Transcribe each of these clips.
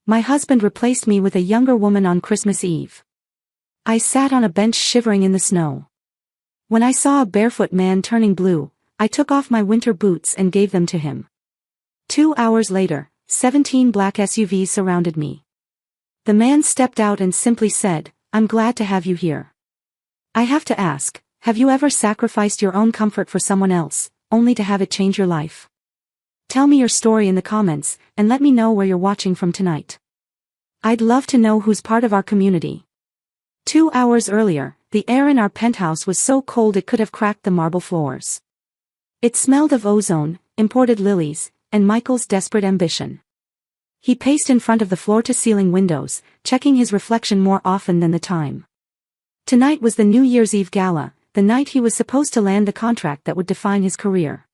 My husband replaced me with a younger woman on Christmas Eve. I sat on a bench shivering in the snow. When I saw a barefoot man turning blue, I took off my winter boots and gave them to him. 2 hours later, 17 black SUVs surrounded me. The man stepped out and simply said, "I'm glad to have you here." I have to ask, have you ever sacrificed your own comfort for someone else, only to have it change your life? Tell me your story in the comments, and let me know where you're watching from tonight. I'd love to know who's part of our community. 2 hours earlier, the air in our penthouse was so cold it could have cracked the marble floors. It smelled of ozone, imported lilies, and Michael's desperate ambition. He paced in front of the floor-to-ceiling windows, checking his reflection more often than the time. Tonight was the New Year's Eve gala, the night he was supposed to land the contract that would define his career.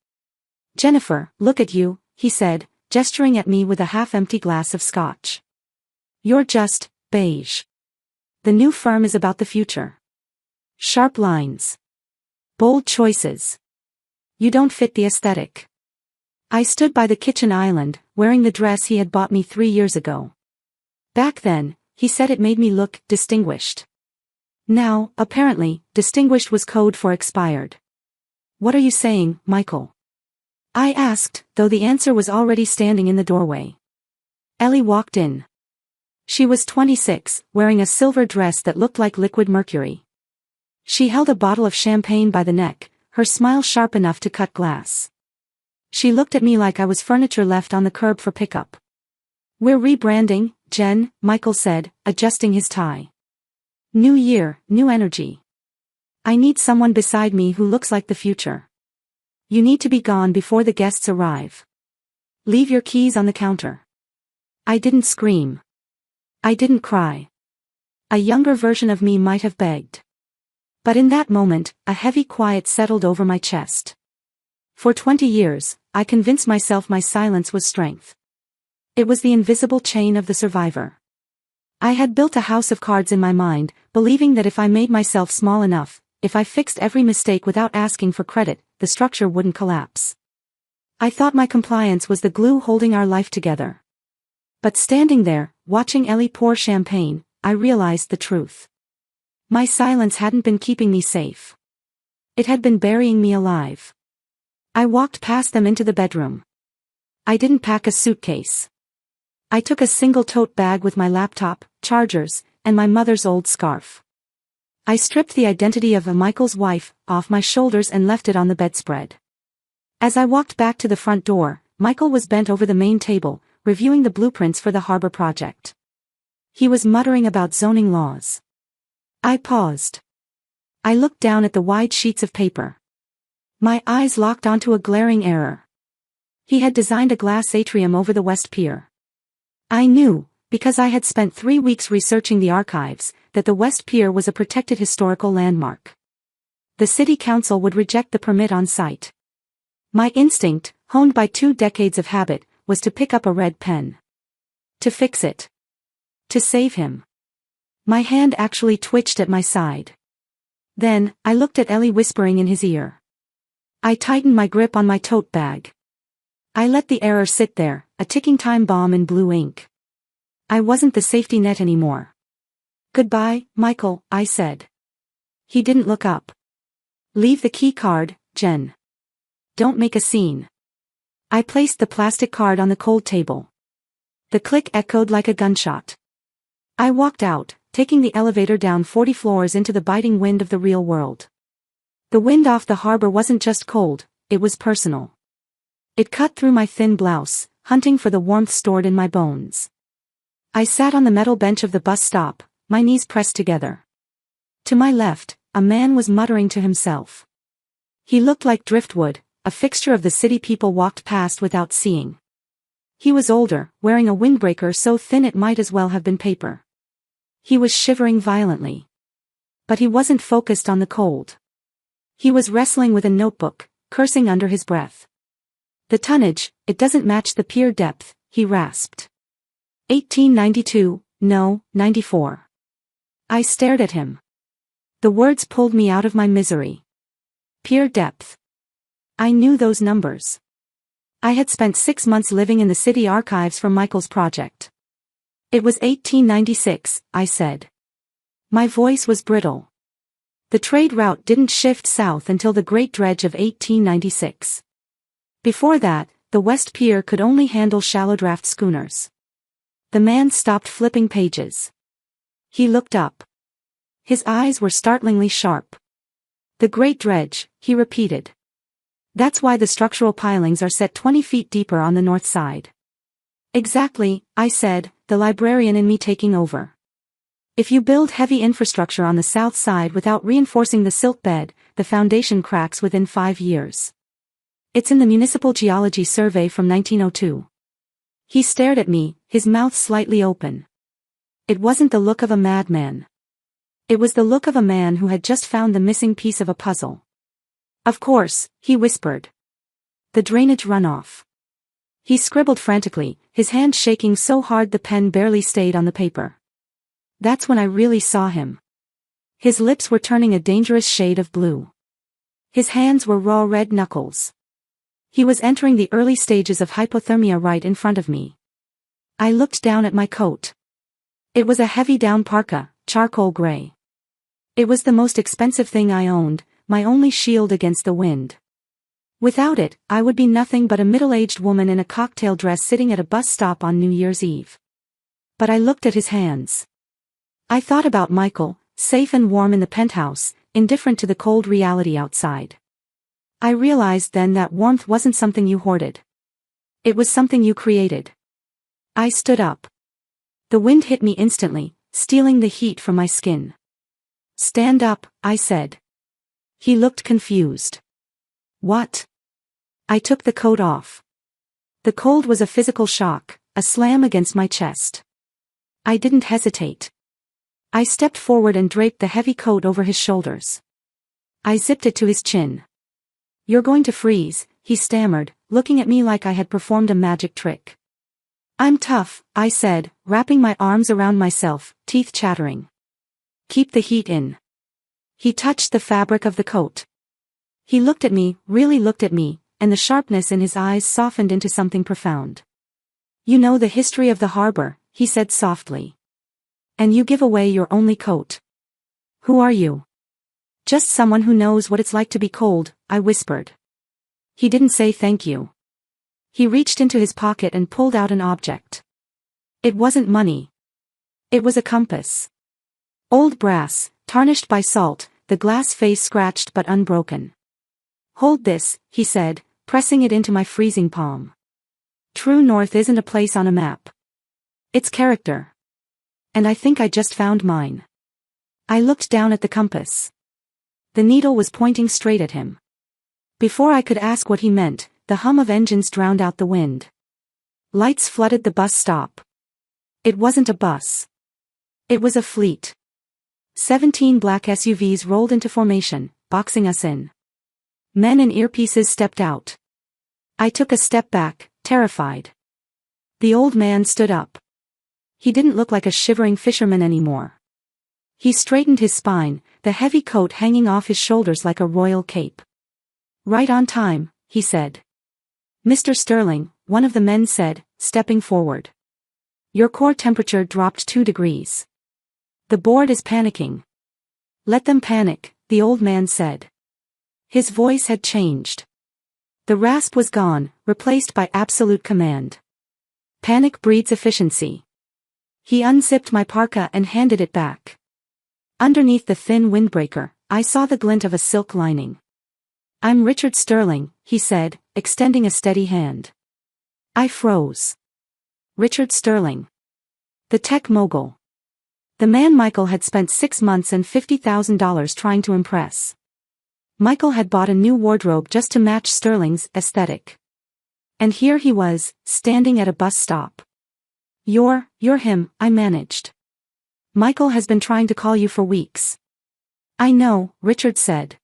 "Jennifer, look at you," he said, gesturing at me with a half-empty glass of scotch. "You're just beige. The new firm is about the future. Sharp lines. Bold choices. You don't fit the aesthetic." I stood by the kitchen island, wearing the dress he had bought me 3 years ago. Back then, he said it made me look distinguished. Now, apparently, distinguished was code for expired. "What are you saying, Michael?" I asked, though the answer was already standing in the doorway. Ellie walked in. She was 26, wearing a silver dress that looked like liquid mercury. She held a bottle of champagne by the neck, her smile sharp enough to cut glass. She looked at me like I was furniture left on the curb for pickup. "We're rebranding, Jen," Michael said, adjusting his tie. "New year, new energy. I need someone beside me who looks like the future. You need to be gone before the guests arrive. Leave your keys on the counter." I didn't scream. I didn't cry. A younger version of me might have begged. But in that moment, a heavy quiet settled over my chest. For 20 years, I convinced myself my silence was strength. It was the invisible chain of the survivor. I had built a house of cards in my mind, believing that if I made myself small enough, if I fixed every mistake without asking for credit, the structure wouldn't collapse. I thought my compliance was the glue holding our life together. But standing there, watching Ellie pour champagne, I realized the truth. My silence hadn't been keeping me safe. It had been burying me alive. I walked past them into the bedroom. I didn't pack a suitcase. I took a single tote bag with my laptop, chargers, and my mother's old scarf. I stripped the identity of Michael's wife off my shoulders and left it on the bedspread. As I walked back to the front door, Michael was bent over the main table, reviewing the blueprints for the harbor project. He was muttering about zoning laws. I paused. I looked down at the wide sheets of paper. My eyes locked onto a glaring error. He had designed a glass atrium over the West Pier. I knew, because I had spent 3 weeks researching the archives, that the West Pier was a protected historical landmark. The city council would reject the permit on site. My instinct, honed by 2 decades of habit, was to pick up a red pen. To fix it. To save him. My hand actually twitched at my side. Then, I looked at Ellie whispering in his ear. I tightened my grip on my tote bag. I let the error sit there, a ticking time bomb in blue ink. I wasn't the safety net anymore. "Goodbye, Michael," I said. He didn't look up. "Leave the key card, Jen. Don't make a scene." I placed the plastic card on the cold table. The click echoed like a gunshot. I walked out, taking the elevator down 40 floors into the biting wind of the real world. The wind off the harbor wasn't just cold, it was personal. It cut through my thin blouse, hunting for the warmth stored in my bones. I sat on the metal bench of the bus stop, my knees pressed together. To my left, a man was muttering to himself. He looked like driftwood, a fixture of the city people walked past without seeing. He was older, wearing a windbreaker so thin it might as well have been paper. He was shivering violently. But he wasn't focused on the cold. He was wrestling with a notebook, cursing under his breath. "The tonnage, it doesn't match the pier depth," he rasped. 1892, no, 94. I stared at him. The words pulled me out of my misery. Pier depth. I knew those numbers. I had spent 6 months living in the city archives for Michael's project. It was 1896, I said. My voice was brittle. The trade route didn't shift south until the Great Dredge of 1896. Before that, the West Pier could only handle shallow draft schooners. The man stopped flipping pages. He looked up. His eyes were startlingly sharp. The Great Dredge, he repeated. That's why the structural pilings are set 20 feet deeper on the north side. Exactly, I said, the librarian in me taking over. If you build heavy infrastructure on the south side without reinforcing the silt bed, the foundation cracks within 5 years. It's in the Municipal Geology Survey from 1902. He stared at me, his mouth slightly open. It wasn't the look of a madman. It was the look of a man who had just found the missing piece of a puzzle. Of course, he whispered. The drainage runoff. He scribbled frantically, his hand shaking so hard the pen barely stayed on the paper. That's when I really saw him. His lips were turning a dangerous shade of blue. His hands were raw red knuckles. He was entering the early stages of hypothermia right in front of me. I looked down at my coat. It was a heavy down parka, charcoal gray. It was the most expensive thing I owned, my only shield against the wind. Without it, I would be nothing but a middle-aged woman in a cocktail dress sitting at a bus stop on New Year's Eve. But I looked at his hands. I thought about Michael, safe and warm in the penthouse, indifferent to the cold reality outside. I realized then that warmth wasn't something you hoarded. It was something you created. I stood up. The wind hit me instantly, stealing the heat from my skin. Stand up, I said. He looked confused. What? I took the coat off. The cold was a physical shock, a slam against my chest. I didn't hesitate. I stepped forward and draped the heavy coat over his shoulders. I zipped it to his chin. You're going to freeze, he stammered, looking at me like I had performed a magic trick. I'm tough, I said, wrapping my arms around myself, teeth chattering. Keep the heat in. He touched the fabric of the coat. He looked at me, really looked at me, and the sharpness in his eyes softened into something profound. You know the history of the harbor, he said softly. And you give away your only coat. Who are you? Just someone who knows what it's like to be cold, I whispered. He didn't say thank you. He reached into his pocket and pulled out an object. It wasn't money. It was a compass. Old brass, tarnished by salt, the glass face scratched but unbroken. Hold this, he said, pressing it into my freezing palm. True north isn't a place on a map. It's character. And I think I just found mine. I looked down at the compass. The needle was pointing straight at him. Before I could ask what he meant, the hum of engines drowned out the wind. Lights flooded the bus stop. It wasn't a bus. It was a fleet. 17 black SUVs rolled into formation, boxing us in. Men in earpieces stepped out. I took a step back, terrified. The old man stood up. He didn't look like a shivering fisherman anymore. He straightened his spine, the heavy coat hanging off his shoulders like a royal cape. Right on time, he said. Mr. Sterling, one of the men said, stepping forward. Your core temperature dropped 2 degrees. The board is panicking. Let them panic, the old man said. His voice had changed. The rasp was gone, replaced by absolute command. Panic breeds efficiency. He unzipped my parka and handed it back. Underneath the thin windbreaker, I saw the glint of a silk lining. I'm Richard Sterling, he said, extending a steady hand. I froze. Richard Sterling. The tech mogul. The man Michael had spent 6 months and $50,000 trying to impress. Michael had bought a new wardrobe just to match Sterling's aesthetic. And here he was, standing at a bus stop. You're him, I managed. Michael has been trying to call you for weeks. I know, Richard said.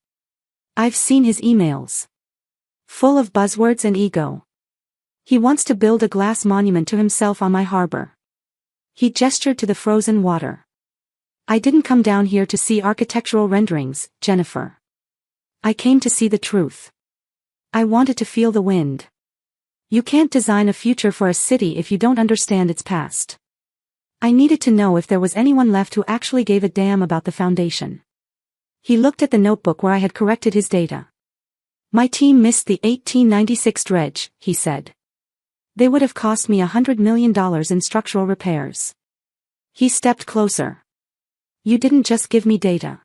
I've seen his emails. Full of buzzwords and ego. He wants to build a glass monument to himself on my harbor. He gestured to the frozen water. I didn't come down here to see architectural renderings, Jennifer. I came to see the truth. I wanted to feel the wind. You can't design a future for a city if you don't understand its past. I needed to know if there was anyone left who actually gave a damn about the foundation. He looked at the notebook where I had corrected his data. My team missed the 1896 dredge, he said. They would have cost me $100 million in structural repairs. He stepped closer. You didn't just give me data.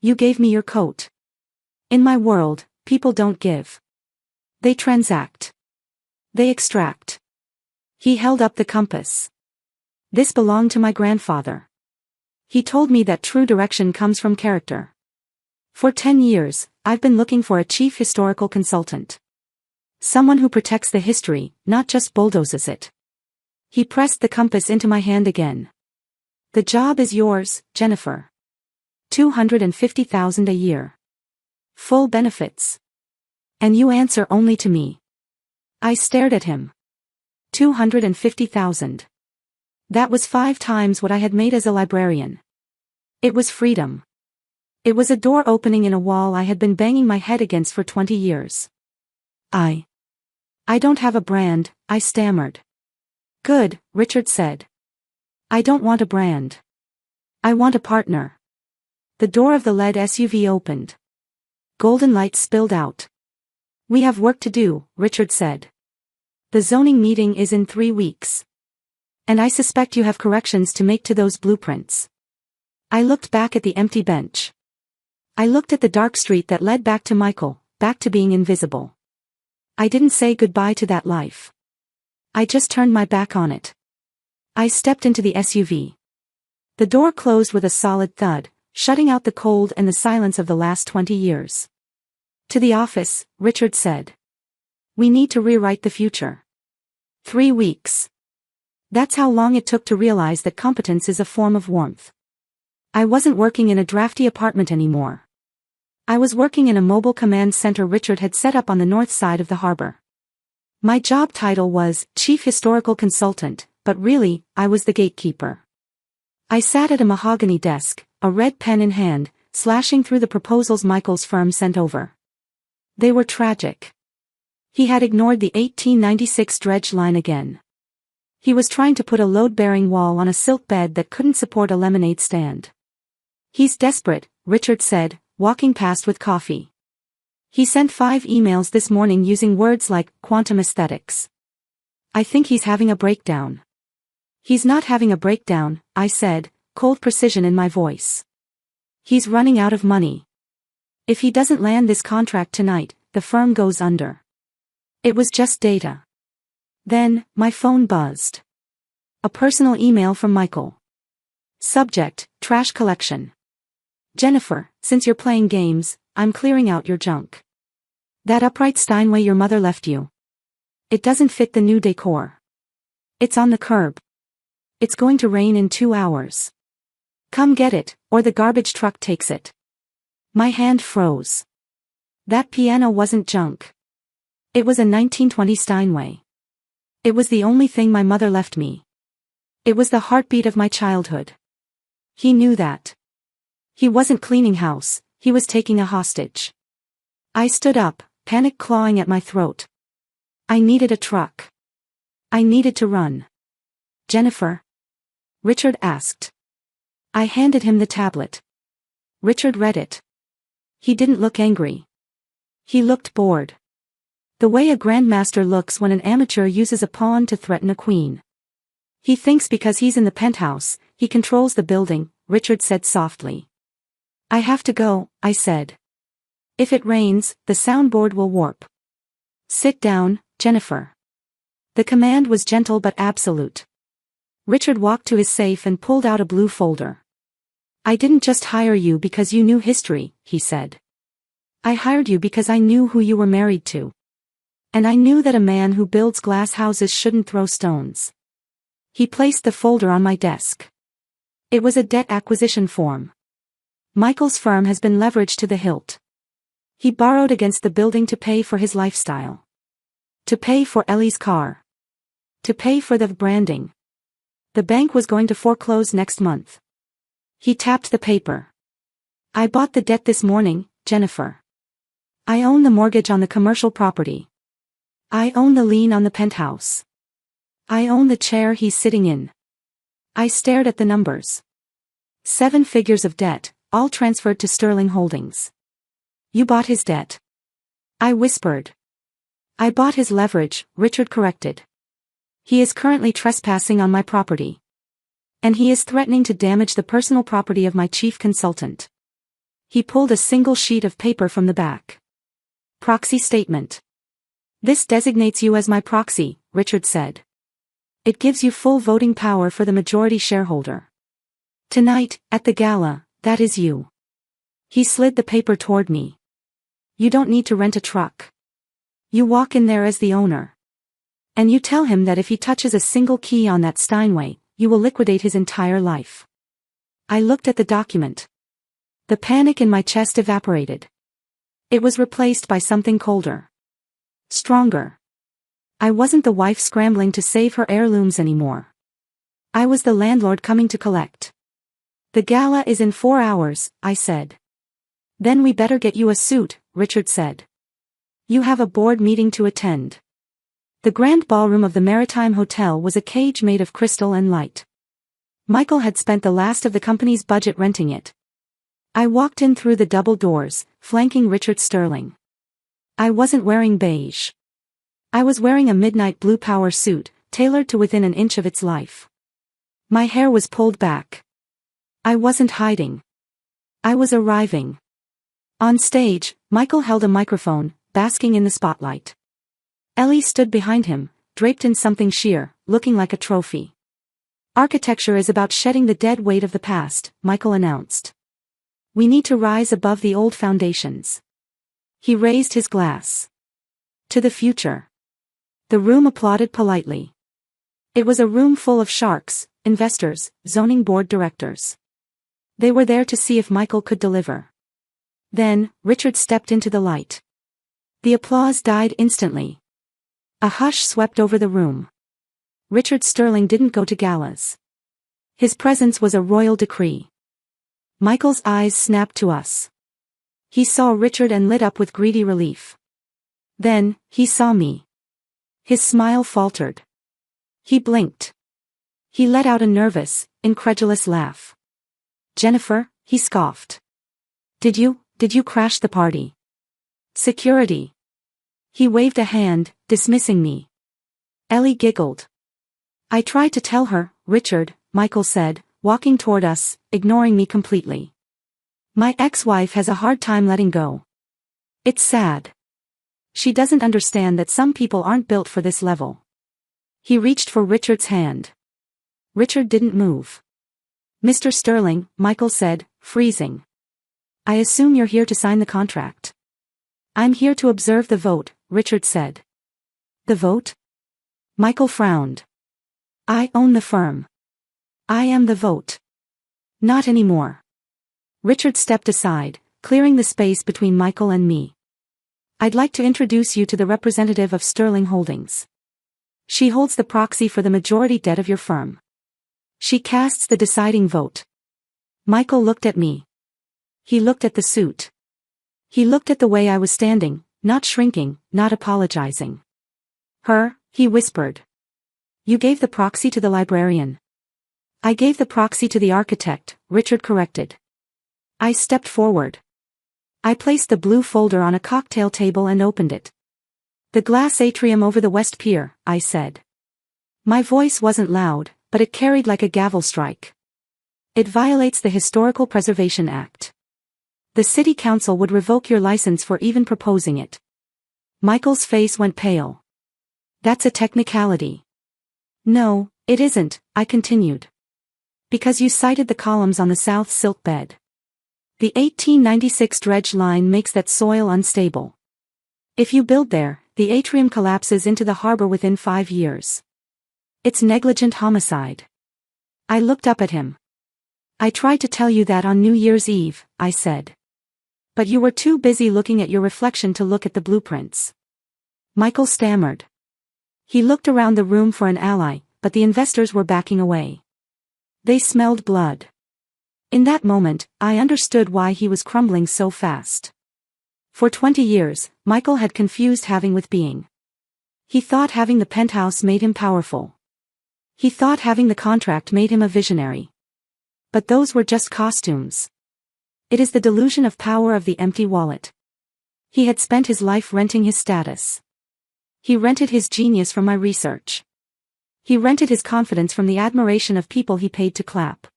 You gave me your coat. In my world, people don't give. They transact. They extract. He held up the compass. This belonged to my grandfather. He told me that true direction comes from character. For 10 years, I've been looking for a chief historical consultant. Someone who protects the history, not just bulldozes it. He pressed the compass into my hand again. The job is yours, Jennifer. $250,000 a year. Full benefits. And you answer only to me. I stared at him. $250,000. That was 5 times what I had made as a librarian. It was freedom. It was a door opening in a wall I had been banging my head against for 20 years. I don't have a brand, I stammered. Good, Richard said. I don't want a brand. I want a partner. The door of the lead SUV opened. Golden light spilled out. We have work to do, Richard said. The zoning meeting is in 3 weeks. And I suspect you have corrections to make to those blueprints. I looked back at the empty bench. I looked at the dark street that led back to Michael, back to being invisible. I didn't say goodbye to that life. I just turned my back on it. I stepped into the SUV. The door closed with a solid thud, shutting out the cold and the silence of the last 20 years. To the office, Richard said. We need to rewrite the future. 3 weeks. That's how long it took to realize that competence is a form of warmth. I wasn't working in a drafty apartment anymore. I was working in a mobile command center Richard had set up on the north side of the harbor. My job title was Chief Historical Consultant, but really, I was the gatekeeper. I sat at a mahogany desk, a red pen in hand, slashing through the proposals Michael's firm sent over. They were tragic. He had ignored the 1896 dredge line again. He was trying to put a load-bearing wall on a silk bed that couldn't support a lemonade stand. He's desperate, Richard said, walking past with coffee. He sent 5 emails this morning using words like quantum aesthetics. I think he's having a breakdown. He's not having a breakdown, I said, cold precision in my voice. He's running out of money. If he doesn't land this contract tonight, the firm goes under. It was just data. Then, my phone buzzed. A personal email from Michael. Subject, trash collection. Jennifer, since you're playing games, I'm clearing out your junk. That upright Steinway your mother left you. It doesn't fit the new decor. It's on the curb. It's going to rain in 2 hours. Come get it, or the garbage truck takes it. My hand froze. That piano wasn't junk. It was a 1920 Steinway. It was the only thing my mother left me. It was the heartbeat of my childhood. He knew that. He wasn't cleaning house, he was taking a hostage. I stood up, panic clawing at my throat. I needed a truck. I needed to run. Jennifer? Richard asked. I handed him the tablet. Richard read it. He didn't look angry. He looked bored. The way a grandmaster looks when an amateur uses a pawn to threaten a queen. He thinks because he's in the penthouse, he controls the building, Richard said softly. I have to go, I said. If it rains, the soundboard will warp. Sit down, Jennifer. The command was gentle but absolute. Richard walked to his safe and pulled out a blue folder. I didn't just hire you because you knew history, he said. I hired you because I knew who you were married to. And I knew that a man who builds glass houses shouldn't throw stones. He placed the folder on my desk. It was a debt acquisition form. Michael's firm has been leveraged to the hilt. He borrowed against the building to pay for his lifestyle. To pay for Ellie's car. To pay for the branding. The bank was going to foreclose next month. He tapped the paper. I bought the debt this morning, Jennifer. I own the mortgage on the commercial property. I own the lien on the penthouse. I own the chair he's sitting in. I stared at the numbers. 7 figures of debt, all transferred to Sterling Holdings. You bought his debt. I whispered. I bought his leverage, Richard corrected. He is currently trespassing on my property. And he is threatening to damage the personal property of my chief consultant. He pulled a single sheet of paper from the back. Proxy statement. This designates you as my proxy, Richard said. It gives you full voting power for the majority shareholder. Tonight, at the gala, that is you. He slid the paper toward me. You don't need to rent a truck. You walk in there as the owner. And you tell him that if he touches a single key on that Steinway, you will liquidate his entire life. I looked at the document. The panic in my chest evaporated. It was replaced by something colder. Stronger. I wasn't the wife scrambling to save her heirlooms anymore. I was the landlord coming to collect. The gala is in 4 hours, I said. Then we better get you a suit, Richard said. You have a board meeting to attend. The grand ballroom of the Maritime Hotel was a cage made of crystal and light. Michael had spent the last of the company's budget renting it. I walked in through the double doors, flanking Richard Sterling. I wasn't wearing beige. I was wearing a midnight blue power suit, tailored to within an inch of its life. My hair was pulled back. I wasn't hiding. I was arriving. On stage, Michael held a microphone, basking in the spotlight. Ellie stood behind him, draped in something sheer, looking like a trophy. Architecture is about shedding the dead weight of the past, Michael announced. We need to rise above the old foundations. He raised his glass. To the future. The room applauded politely. It was a room full of sharks, investors, zoning board directors. They were there to see if Michael could deliver. Then, Richard stepped into the light. The applause died instantly. A hush swept over the room. Richard Sterling didn't go to galas. His presence was a royal decree. Michael's eyes snapped to us. He saw Richard and lit up with greedy relief. Then, he saw me. His smile faltered. He blinked. He let out a nervous, incredulous laugh. Jennifer, he scoffed. Did you crash the party? Security. He waved a hand, dismissing me. Ellie giggled. I tried to tell her, Richard, Michael said, walking toward us, ignoring me completely. My ex-wife has a hard time letting go. It's sad. She doesn't understand that some people aren't built for this level. He reached for Richard's hand. Richard didn't move. Mr. Sterling, Michael said, freezing. I assume you're here to sign the contract. I'm here to observe the vote, Richard said. The vote? Michael frowned. I own the firm. I am the vote. Not anymore. Richard stepped aside, clearing the space between Michael and me. I'd like to introduce you to the representative of Sterling Holdings. She holds the proxy for the majority debt of your firm. She casts the deciding vote. Michael looked at me. He looked at the suit. He looked at the way I was standing, not shrinking, not apologizing. Her, he whispered. You gave the proxy to the librarian. I gave the proxy to the architect, Richard corrected. I stepped forward. I placed the blue folder on a cocktail table and opened it. The glass atrium over the West Pier, I said. My voice wasn't loud, but it carried like a gavel strike. It violates the Historical Preservation Act. The city council would revoke your license for even proposing it. Michael's face went pale. That's a technicality. No, it isn't, I continued. Because you cited the columns on the south silt bed. The 1896 dredge line makes that soil unstable. If you build there, the atrium collapses into the harbor within 5 years. It's negligent homicide. I looked up at him. I tried to tell you that on New Year's Eve, I said. But you were too busy looking at your reflection to look at the blueprints. Michael stammered. He looked around the room for an ally, but the investors were backing away. They smelled blood. In that moment, I understood why he was crumbling so fast. For 20 years, Michael had confused having with being. He thought having the penthouse made him powerful. He thought having the contract made him a visionary. But those were just costumes. It is the delusion of power of the empty wallet. He had spent his life renting his status. He rented his genius from my research. He rented his confidence from the admiration of people he paid to clap.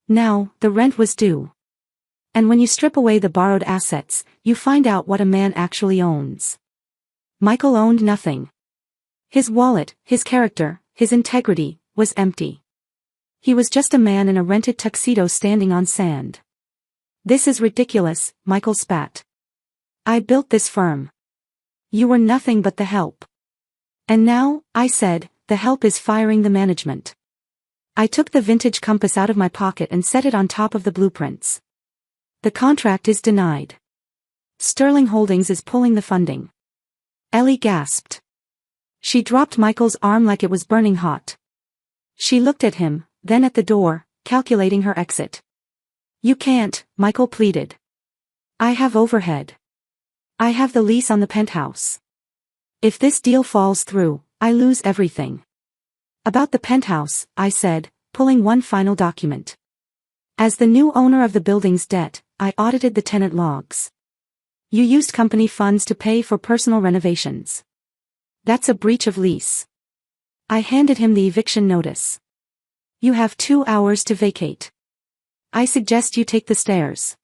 Now, the rent was due. And when you strip away the borrowed assets, you find out what a man actually owns. Michael owned nothing. His wallet, his character, his integrity, was empty. He was just a man in a rented tuxedo standing on sand. This is ridiculous, Michael spat. I built this firm. You were nothing but the help. And now, I said, the help is firing the management. I took the vintage compass out of my pocket and set it on top of the blueprints. The contract is denied. Sterling Holdings is pulling the funding. Ellie gasped. She dropped Michael's arm like it was burning hot. She looked at him, then at the door, calculating her exit. You can't, Michael pleaded. I have overhead. I have the lease on the penthouse. If this deal falls through, I lose everything. About the penthouse, I said, pulling one final document. As the new owner of the building's debt, I audited the tenant logs. You used company funds to pay for personal renovations. That's a breach of lease. I handed him the eviction notice. You have 2 hours to vacate. I suggest you take the stairs.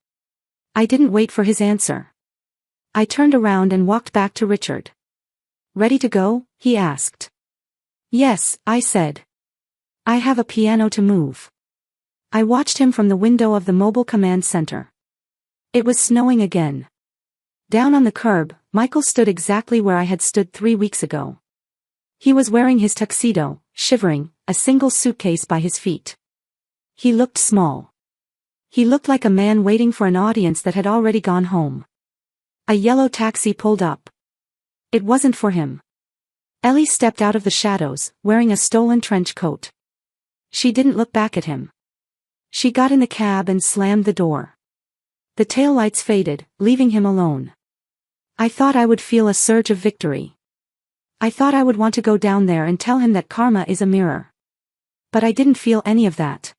I didn't wait for his answer. I turned around and walked back to Richard. Ready to go? He asked. Yes, I said. I have a piano to move. I watched him from the window of the mobile command center. It was snowing again. Down on the curb, Michael stood exactly where I had stood 3 weeks ago. He was wearing his tuxedo, shivering, a single suitcase by his feet. He looked small. He looked like a man waiting for an audience that had already gone home. A yellow taxi pulled up. It wasn't for him. Ellie stepped out of the shadows, wearing a stolen trench coat. She didn't look back at him. She got in the cab and slammed the door. The taillights faded, leaving him alone. I thought I would feel a surge of victory. I thought I would want to go down there and tell him that karma is a mirror. But I didn't feel any of that.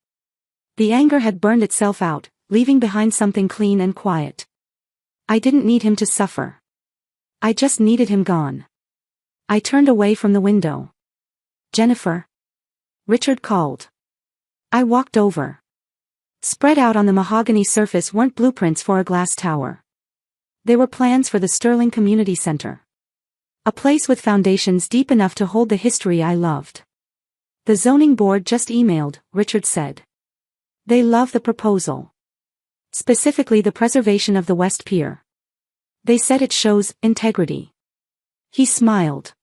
The anger had burned itself out, leaving behind something clean and quiet. I didn't need him to suffer. I just needed him gone. I turned away from the window. Jennifer? Richard called. I walked over. Spread out on the mahogany surface weren't blueprints for a glass tower. They were plans for the Sterling Community Center. A place with foundations deep enough to hold the history I loved. The zoning board just emailed, Richard said. They love the proposal. Specifically the preservation of the West Pier. They said it shows integrity. He smiled.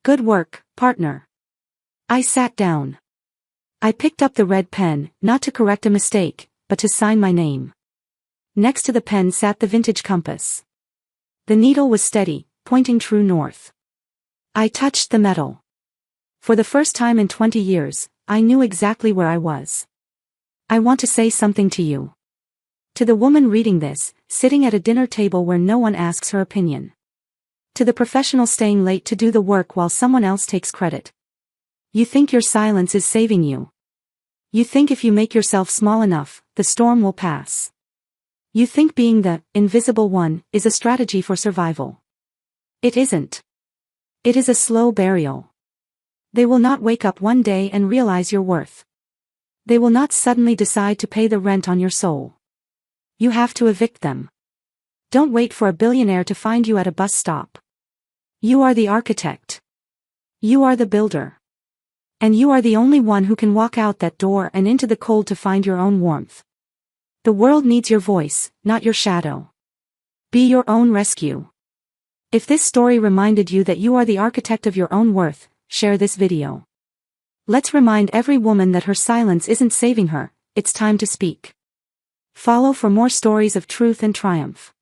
Good work, partner. I sat down. I picked up the red pen, not to correct a mistake, but to sign my name. Next to the pen sat the vintage compass. The needle was steady, pointing true north. I touched the metal. For the first time in 20 years, I knew exactly where I was. I want to say something to you. To the woman reading this, sitting at a dinner table where no one asks her opinion. To the professional staying late to do the work while someone else takes credit. You think your silence is saving you. You think if you make yourself small enough, the storm will pass. You think being the invisible one is a strategy for survival. It isn't. It is a slow burial. They will not wake up one day and realize your worth. They will not suddenly decide to pay the rent on your soul. You have to evict them. Don't wait for a billionaire to find you at a bus stop. You are the architect. You are the builder. And you are the only one who can walk out that door and into the cold to find your own warmth. The world needs your voice, not your shadow. Be your own rescue. If this story reminded you that you are the architect of your own worth, share this video. Let's remind every woman that her silence isn't saving her, it's time to speak. Follow for more stories of truth and triumph.